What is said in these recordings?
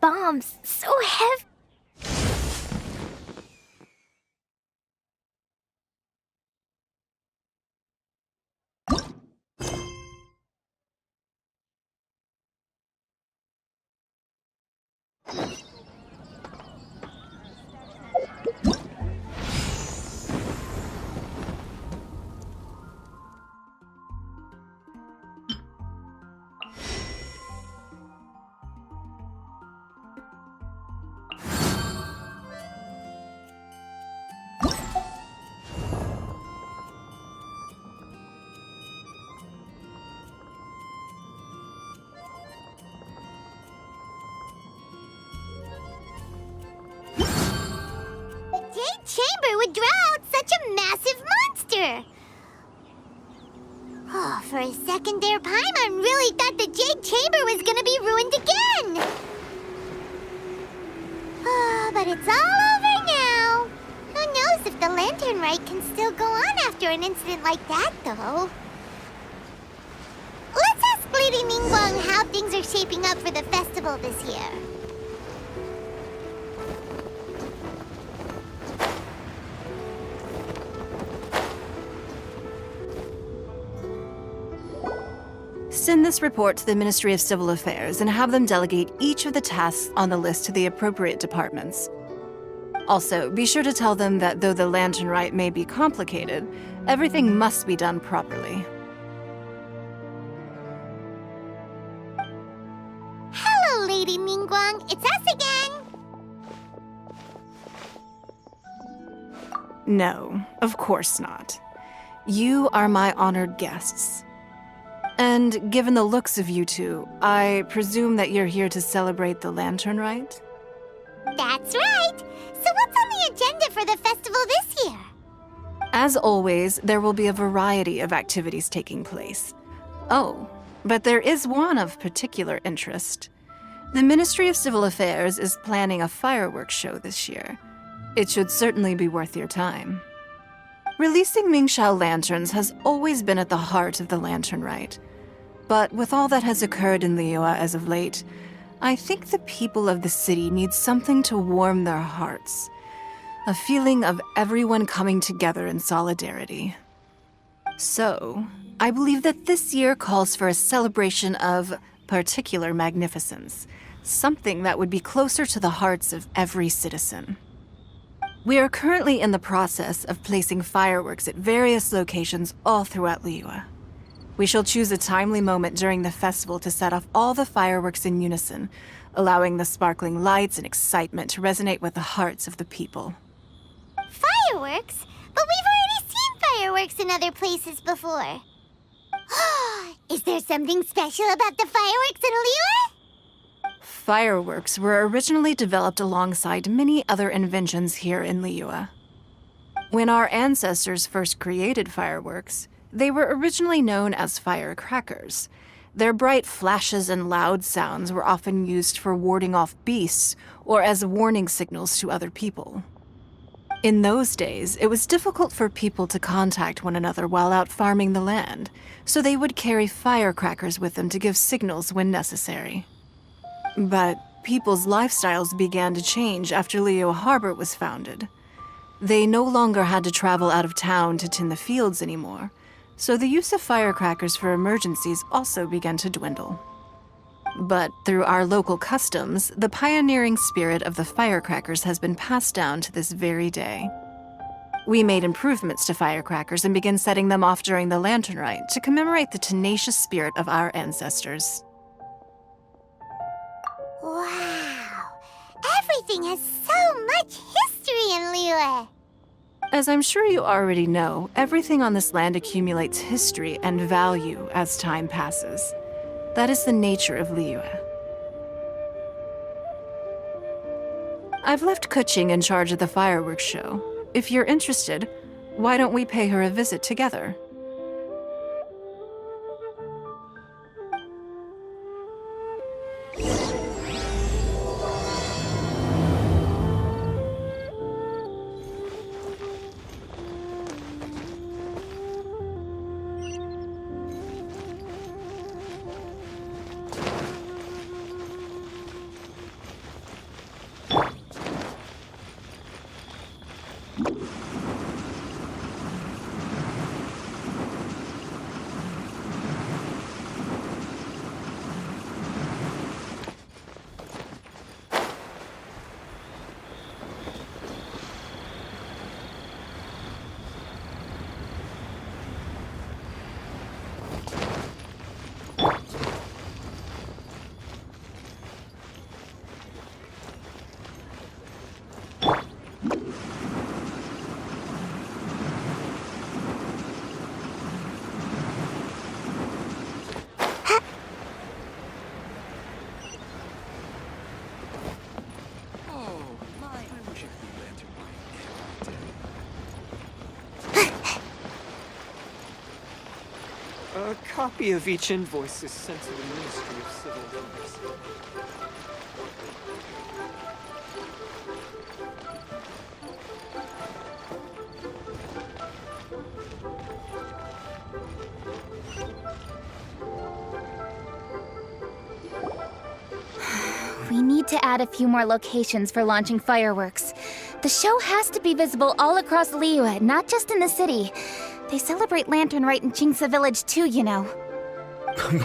bombs so heavy. Chamber would draw out such a massive monster! Oh, for a second there, Pаймon really thought the Jade Chamber was gonna be ruined again! Oh, but it's all over now! Who knows if the lantern rite can still go on after an incident like that, though? Let's ask Lady Nin Guan how things are shaping up for the festival this year. Send this report to the Ministry of Civil Affairs and have them delegate each of the tasks on the list to the appropriate departments. Also, be sure to tell them that though the lantern rite may be complicated, everything must be done properly. Hello, Lady Nin Guan. It's us again. No, of course not. You are my honored guests. And given the looks of you two, I presume that you're here to celebrate the lantern rite? That's right. So what's on the agenda for the festival this year? As always, there will be a variety of activities taking place. Oh, but there is one of particular interest. The Ministry of Civil Affairs is planning a fireworks show this year. It should certainly be worth your time. Releasing Mingxiao lanterns has always been at the heart of the lantern rite. But with all that has occurred in Liyue as of late, I think the people of the city need something to warm their hearts. A feeling of everyone coming together in solidarity. So, I believe that this year calls for a celebration of particular magnificence. Something that would be closer to the hearts of every citizen. We are currently in the process of placing fireworks at various locations all throughout Liyue. We shall choose a timely moment during the festival to set off all the fireworks in unison, allowing the sparkling lights and excitement to resonate with the hearts of the people. Fireworks? But we've already seen fireworks in other places before. Is there something special about the fireworks in Liyue? Fireworks were originally developed alongside many other inventions here in Liyue. When our ancestors first created fireworks, they were originally known as firecrackers. Their bright flashes and loud sounds were often used for warding off beasts or as warning signals to other people. In those days, it was difficult for people to contact one another while out farming the land, so they would carry firecrackers with them to give signals when necessary. But people's lifestyles began to change after Liyue Harbor was founded. They no longer had to travel out of town to tend the fields anymore, so the use of firecrackers for emergencies also began to dwindle. But through our local customs, the pioneering spirit of the firecrackers has been passed down to this very day. We made improvements to firecrackers and began setting them off during the lantern rite to commemorate the tenacious spirit of our ancestors. Wow! Everything has so much history in Liyue! As I'm sure you already know, everything on this land accumulates history and value as time passes. That is the nature of Liyue. I've left Kuching in charge of the fireworks show. If you're interested, why don't we pay her a visit together? A copy of each invoice is sent to the Ministry of Civil Affairs. We need to add a few more locations for launching fireworks. The show has to be visible all across Liyue, not just in the city. They celebrate Lantern Rite in Jingsa Village too, you know.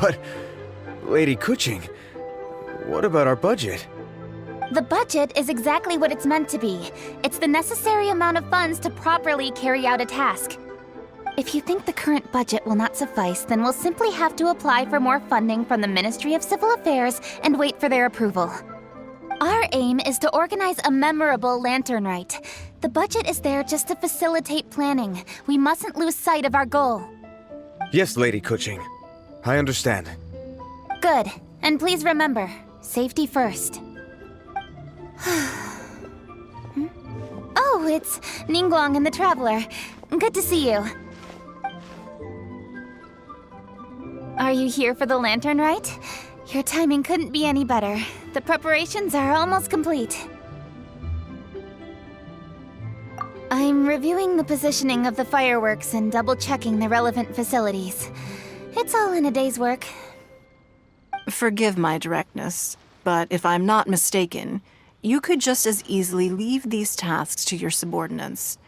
But, Lady Kuching, what about our budget? The budget is exactly what it's meant to be. It's the necessary amount of funds to properly carry out a task. If you think the current budget will not suffice, then we'll simply have to apply for more funding from the Ministry of Civil Affairs and wait for their approval. Our aim is to organize a memorable Lantern Rite. The budget is there just to facilitate planning. We mustn't lose sight of our goal. Yes, Lady Kuching. I understand. Good. And please remember, safety first. Oh, it's Nin Guan and the Traveler. Good to see you. Are you here for the Lantern Rite? Your timing couldn't be any better. The preparations are almost complete. I'm reviewing the positioning of the fireworks and double-checking the relevant facilities. It's all in a day's work. Forgive my directness, but if I'm not mistaken, you could just as easily leave these tasks to your subordinates.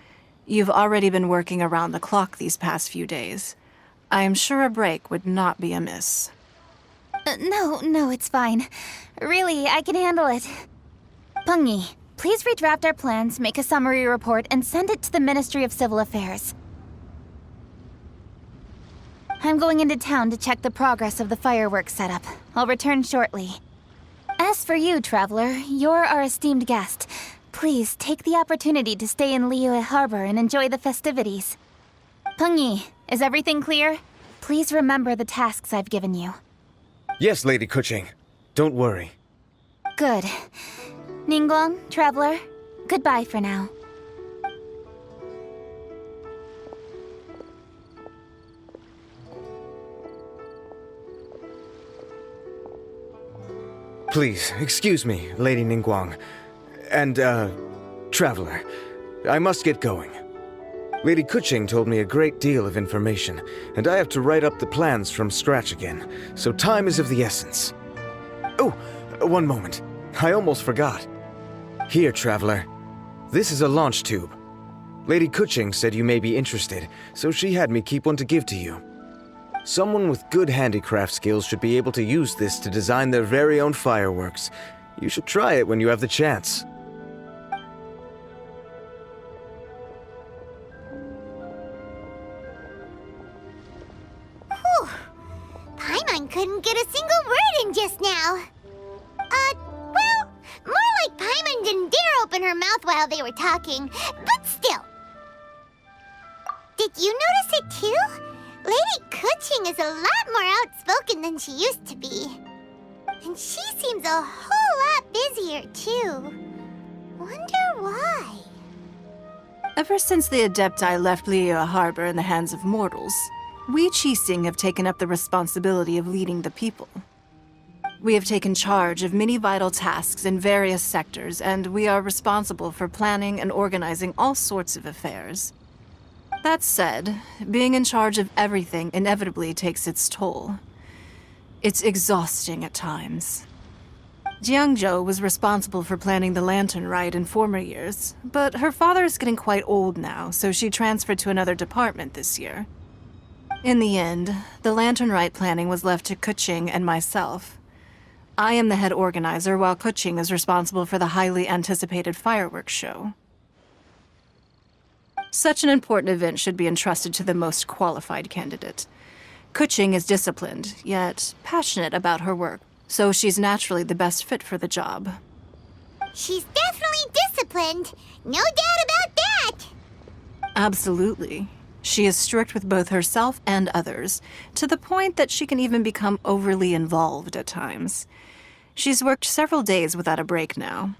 You've already been working around the clock these past few days. I am sure a break would not be amiss. No, it's fine. Really, I can handle it. Pengyi, please redraft our plans, make a summary report, and send it to the Ministry of Civil Affairs. I'm going into town to check the progress of the fireworks setup. I'll return shortly. As for you, Traveler, you're our esteemed guest. Please take the opportunity to stay in Liyue Harbor and enjoy the festivities. Pengyi, is everything clear? Please remember the tasks I've given you. Yes, Lady Kuching. Don't worry. Good. Nin Guan, Traveler, goodbye for now. Please, excuse me, Lady Nin Guan. And, Traveler. I must get going. Lady Kuching told me a great deal of information, and I have to write up the plans from scratch again, so time is of the essence. Oh, one moment. I almost forgot. Here, Traveler. This is a launch tube. Lady Kuching said you may be interested, so she had me keep one to give to you. Someone with good handicraft skills should be able to use this to design their very own fireworks. You should try it when you have the chance. Pаймon couldn't get a single word in just now. Well, more like Pаймon didn't dare open her mouth while they were talking, but still. Did you notice it too? Lady Kuching is a lot more outspoken than she used to be. And she seems a whole lot busier too. Wonder why? Ever since the Adepti left Liyue Harbor in the hands of mortals, we Qixing have taken up the responsibility of leading the people. We have taken charge of many vital tasks in various sectors, and we are responsible for planning and organizing all sorts of affairs. That said, being in charge of everything inevitably takes its toll. It's exhausting at times. Jiangzhou was responsible for planning the Lantern Rite in former years, but her father is getting quite old now, so she transferred to another department this year. In the end, the Lantern Rite planning was left to Kuching and myself. I am the head organizer, while Kuching is responsible for the highly anticipated fireworks show. Such an important event should be entrusted to the most qualified candidate. Kuching is disciplined, yet passionate about her work, so she's naturally the best fit for the job. She's definitely disciplined. No doubt about that. Absolutely. She is strict with both herself and others, to the point that she can even become overly involved at times. She's worked several days without a break now.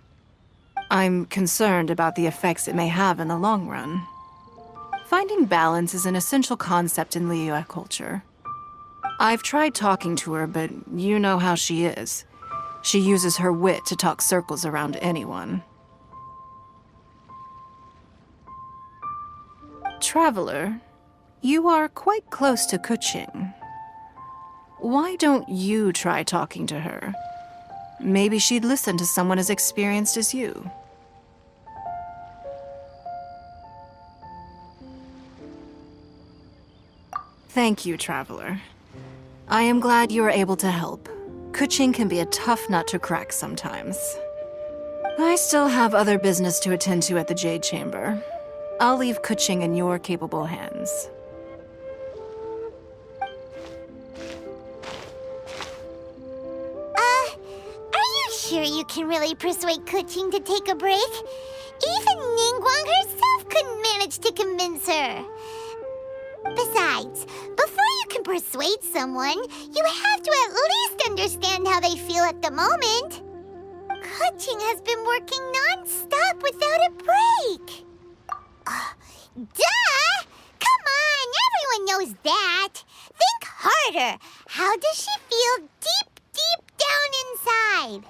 I'm concerned about the effects it may have in the long run. Finding balance is an essential concept in Liyue culture. I've tried talking to her, but you know how she is. She uses her wit to talk circles around anyone. Traveler, you are quite close to Kuching. Why don't you try talking to her? Maybe she'd listen to someone as experienced as you. Thank you, Traveler. I am glad you were able to help. Kuching can be a tough nut to crack sometimes. I still have other business to attend to at the Jade Chamber. I'll leave Kuching in your capable hands. Are you sure you can really persuade Kuching to take a break? Even Ning Guan herself couldn't manage to convince her. Besides, before you can persuade someone, you have to at least understand how they feel at the moment. Kuching has been working non-stop without a break. Duh! Come on, everyone knows that. Think harder. How does she feel deep, deep down inside?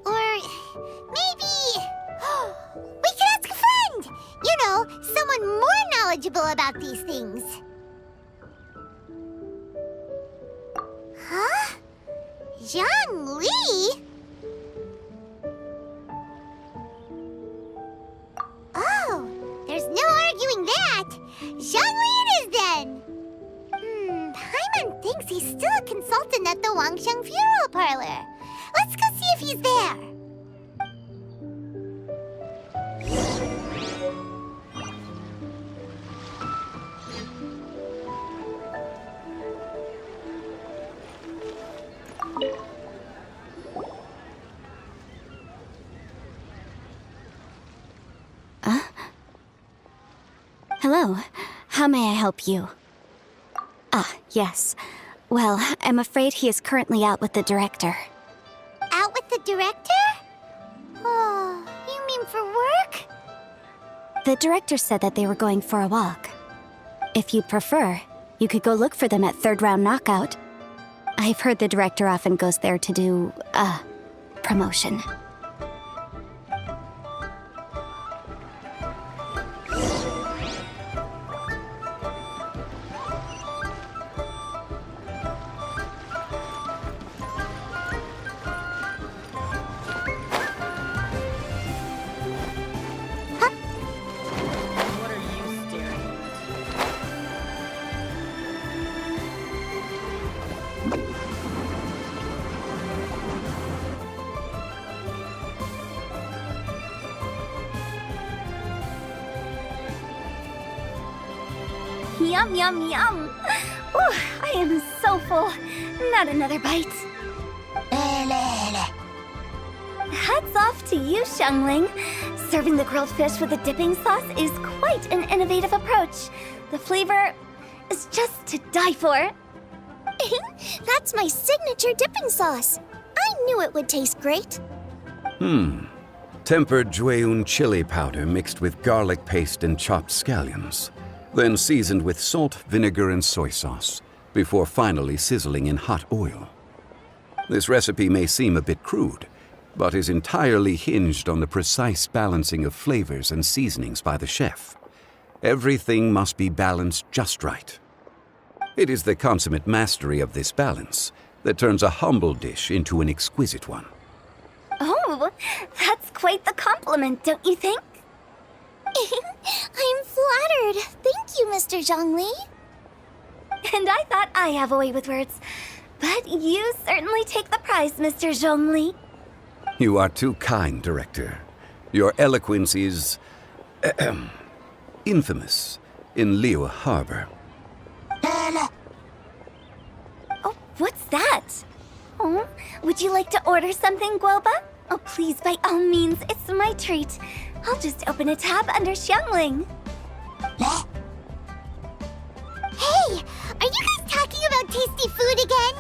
Or maybe we could ask a friend. You know, someone more knowledgeable about these things. Huh? Zhang Li? Oh, there's no arguing that. Zhang Li it is then. Pаймon thinks he's still a consultant at the Wangxiang Funeral Parlor. Let's go see if he's there. Hello. How may I help you? Ah, yes. Well, I'm afraid he is currently out with the director. Out with the director? Oh, you mean for work? The director said that they were going for a walk. If you'd prefer, you could go look for them at Third Round Knockout. I've heard the director often goes there to do, promotion. Yum, yum, yum. Ooh, I am so full. Not another bite. Hats off to you, Xiangling. Serving the grilled fish with a dipping sauce is quite an innovative approach. The flavor is just to die for. That's my signature dipping sauce. I knew it would taste great. Tempered Jueyun chili powder mixed with garlic paste and chopped scallions. Then seasoned with salt, vinegar, and soy sauce, before finally sizzling in hot oil. This recipe may seem a bit crude, but is entirely hinged on the precise balancing of flavors and seasonings by the chef. Everything must be balanced just right. It is the consummate mastery of this balance that turns a humble dish into an exquisite one. Oh, that's quite the compliment, don't you think? I'm flattered. Thank you, Mr. Zhongli. And I thought I have a way with words. But you certainly take the prize, Mr. Zhongli. You are too kind, Director. Your eloquence is infamous in Liyue Harbor. Oh, what's that? Oh, would you like to order something, Guoba? Oh, please, by all means, it's my treat. I'll just open a tab under Xiangling. Hey, are you guys talking about tasty food again?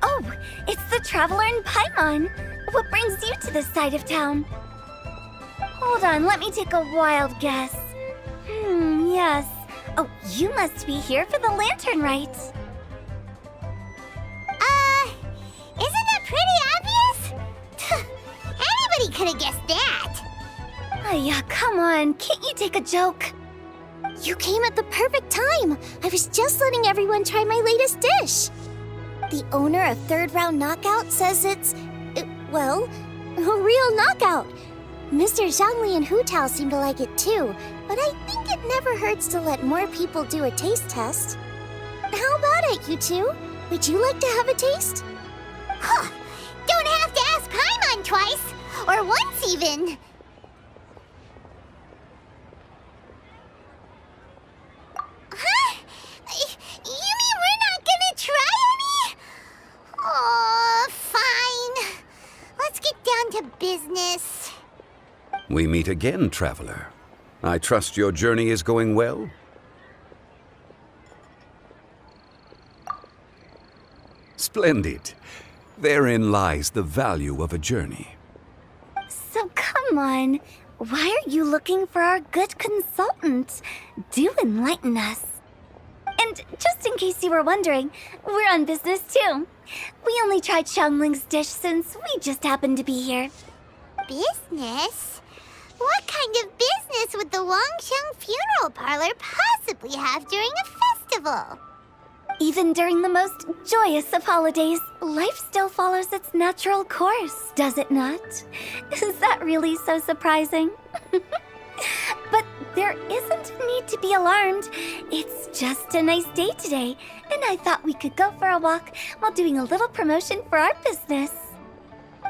Oh, it's the Traveler and Paimon. What brings you to this side of town? Hold on, let me take a wild guess. Yeah, Oh, you must be here for the lantern rites. Isn't it pretty obvious? Anybody could have guessed that. Oh, yeah, come on. Can't you take a joke? You came at the perfect time. I was just letting everyone try my latest dish. The owner of Third Round Knockout says it's, well, a real knockout. Mr. Zhangli and Hu Tao seem to like it too, but I think it never hurts to let more people do a taste test. How about it, you two? Would you like to have a taste? Huh. Don't have to ask Pаймon twice, or once even. Huh? You mean we're not gonna try any? Oh, fine. Let's get down to business. We meet again, traveler. I trust your journey is going well? Splendid. Therein lies the value of a journey. So come on. Why are you looking for our good consultant? Do enlighten us. And just in case you were wondering, we're on business too. We only tried Xiangling's dish since we just happened to be here. Business? What kind of business would the Wangxiang Funeral Parlor possibly have during a festival? Even during the most joyous of holidays, life still follows its natural course, does it not? Is that really so surprising? But there isn't a need to be alarmed. It's just a nice day today, and I thought we could go for a walk while doing a little promotion for our business.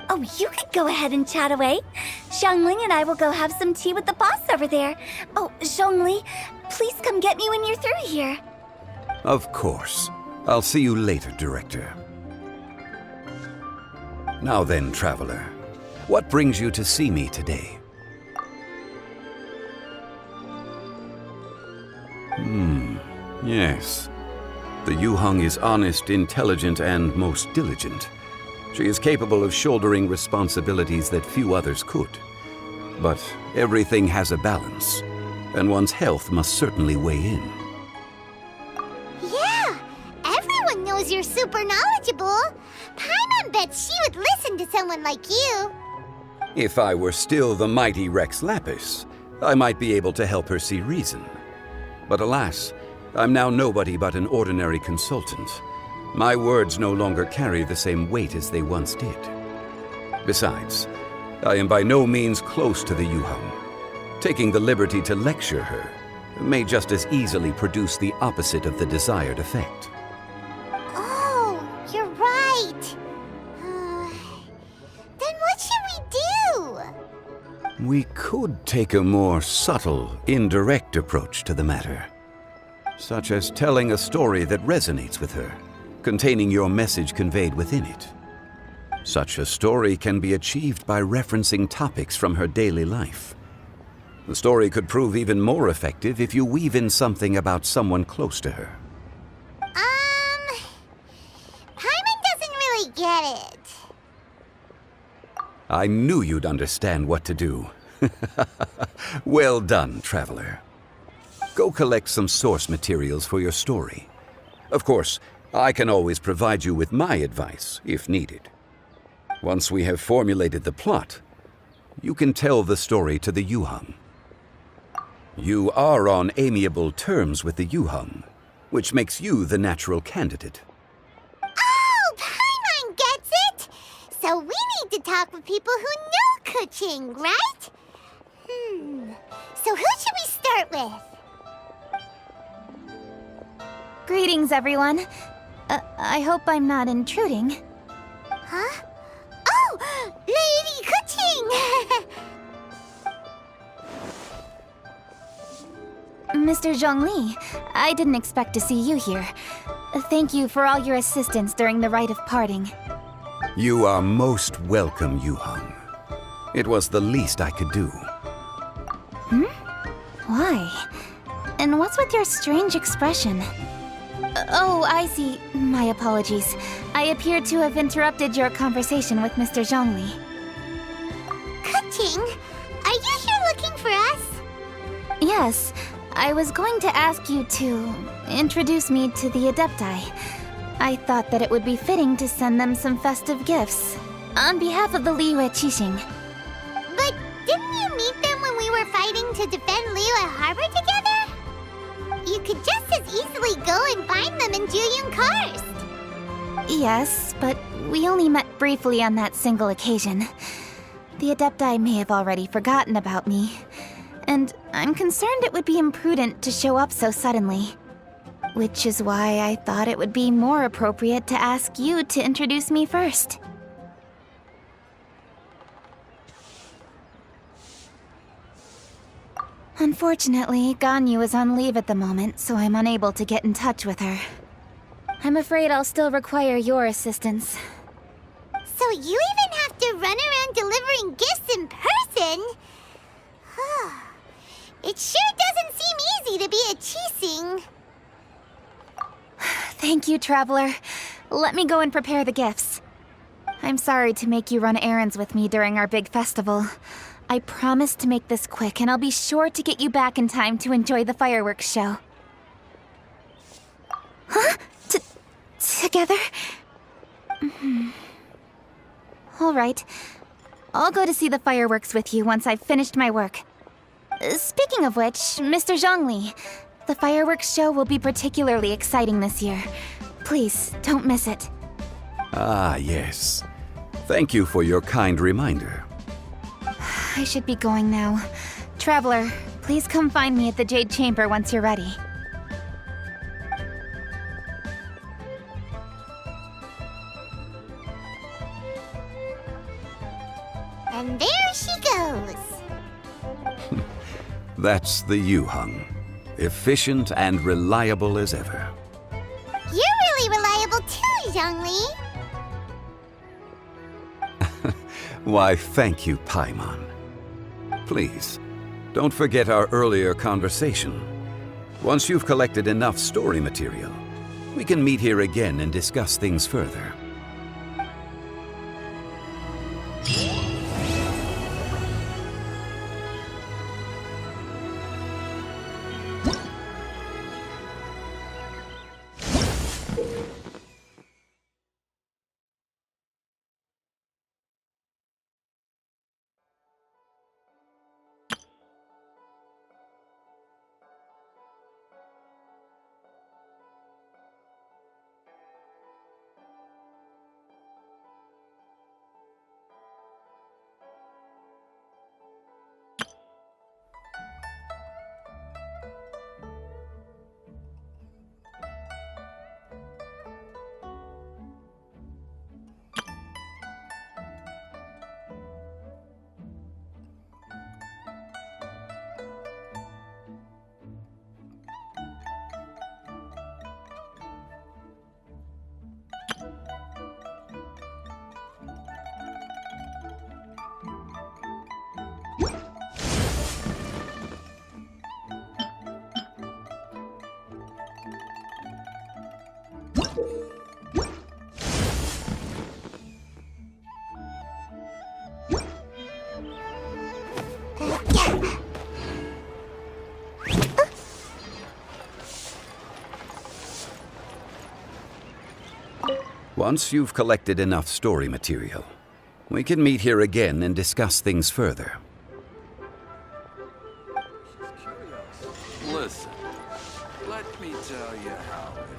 Oh, you could go ahead and chat away. Xiangling and I will go have some tea with the boss over there. Oh, Zhongli, please come get me when you're through here. Of course. I'll see you later, Director. Now then, traveler, what brings you to see me today? Yes. The Yuheng is honest, intelligent, and most diligent. She is capable of shouldering responsibilities that few others could. But everything has a balance, and one's health must certainly weigh in. Yeah, everyone knows you're super knowledgeable. Paimon bets she would listen to someone like you. If I were still the mighty Rex Lapis, I might be able to help her see reason. But alas, I'm now nobody but an ordinary consultant. My words no longer carry the same weight as they once did. Besides, I am by no means close to the Yuheng. Taking the liberty to lecture her may just as easily produce the opposite of the desired effect. Oh, you're right. Then what should we do? We could take a more subtle, indirect approach to the matter, such as telling a story that resonates with her, containing your message conveyed within it. Such a story can be achieved by referencing topics from her daily life. The story could prove even more effective if you weave in something about someone close to her. Paimon doesn't really get it. I knew you'd understand what to do. Well done, traveler. Go collect some source materials for your story. Of course, I can always provide you with my advice, if needed. Once we have formulated the plot, you can tell the story to the Yuheng. You are on amiable terms with the Yuheng, which makes you the natural candidate. Oh, Paimon gets it! So we need to talk with people who know Kuching, right? So who should we start with? Greetings, everyone. I hope I'm not intruding. Huh? Oh, Lady Kuching! Mr. Zhongli, I didn't expect to see you here. Thank you for all your assistance during the rite of parting. You are most welcome, Yuheng. It was the least I could do. Why? And what's with your strange expression? Oh, I see. My apologies. I appear to have interrupted your conversation with Mr. Zhongli. Kuching, are you here looking for us? Yes, I was going to ask you to introduce me to the Adepti. I thought that it would be fitting to send them some festive gifts. On behalf of the Liyue Qixing. But didn't you meet them when we were fighting to defend Liyue Harbor together? You could just as easily go and find them in Juyun Karst. Yes, but we only met briefly on that single occasion. The Adepti may have already forgotten about me, and I'm concerned it would be imprudent to show up so suddenly. Which is why I thought it would be more appropriate to ask you to introduce me first. Unfortunately, Ganyu is on leave at the moment, so I'm unable to get in touch with her. I'm afraid I'll still require your assistance. So you even have to run around delivering gifts in person? It sure doesn't seem easy to be a Qixing. Thank you, Traveler. Let me go and prepare the gifts. I'm sorry to make you run errands with me during our big festival. I promise to make this quick, and I'll be sure to get you back in time to enjoy the fireworks show. Huh? Together? All right. I'll go to see the fireworks with you once I've finished my work. Speaking of which, Mr. Zhongli, the fireworks show will be particularly exciting this year. Please, don't miss it. Ah, yes. Thank you for your kind reminder. I should be going now. Traveler, please come find me at the Jade Chamber once you're ready. And there she goes. That's the Yuheng. Efficient and reliable as ever. You're really reliable too, Zhongli. Why, thank you, Pаймон. Please, don't forget our earlier conversation. Once you've collected enough story material, we can meet here again and discuss things further. Once you've collected enough story material, we can meet here again and discuss things further. Listen, let me tell you how it is.